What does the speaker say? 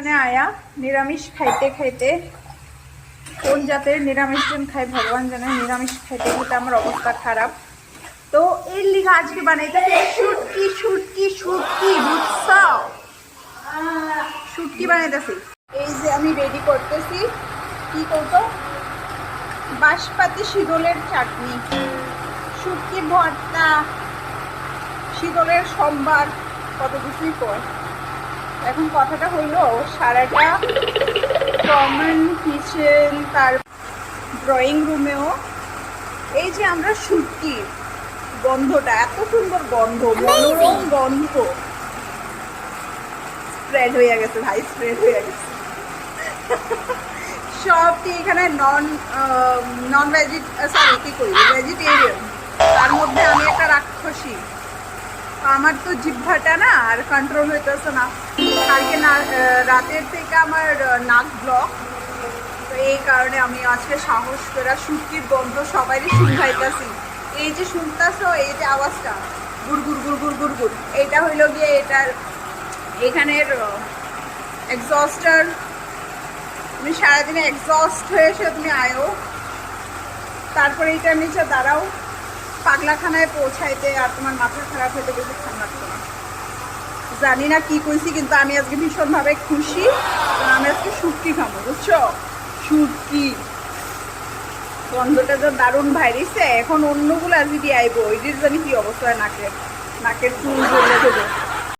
এখানে আয়া নিরামিষ খাইতে খাইতে কোন জাতের নিরামিষ জন খাই ভগবান জানে, নিরামিষ খাইতে খাইতে আমার অবস্থা খারাপ। তো এর লিগা আজকে বানাইতেছি শুটকি শুটকি শুটকি, বুঝছো? শুটকি বানাইতেছি। এই যে আমি রেডি করতেছি, কি করবো, বাঁশপাতি শীতলের চাটনি, শুটকি ভর্তা, শীতলের সম্বার, কত কিছুই কর। এখন কথাটা হইলো সারাটা কমন কিচেন, তার ড্রয়িং রুমেও এই যে আমরা শুটকি গন্ধটা, এত সুন্দর গন্ধ, মনোরম গন্ধ স্প্রেড হয়ে গেছে ভাই, স্প্রেড হয়ে গেছে। সবটি এখানে নন ভেজিটেরিয়ান, তার মধ্যে আমি একটা রাক্ষসী। আমার তো জিহ্বাটা না আর কন্ট্রোল হইতেছে না, কালকে রাতের থেকে আমার নাক ব্লক। তো এই কারণে আমি আজকে সাহস করে শুটকির গন্ধ সবারই শুনতেছি। এই যে শুনতেছো, এই যে আওয়াজটা গুড়গুড় গুড়গুড় গুড়গুড়, এটা হইলো গিয়ে এটার এখানের এক্সস্টার। তুমি সারাদিনে এক্সস্ট হয়ে এসে তুমি আয়ো, তারপরে এইটার নিচে দাঁড়াও পাগলাখানায় পৌঁছাইতে, আর তোমার মাথা খারাপ হইতে বেশিক্ষণ লাগতো না। জানি না কি কইছি, কিন্তু আমি আজকে ভীষণভাবে খুশি। আমি আজকে শুটকি খাবো, বুঝছো? শুটকি গন্ধটা তো দারুণ বাইরেছে। এখন অন্যগুলো যদি আইবো, ওইটির জানি কি অবস্থা, নাকের চুল জ্বলে দেবো।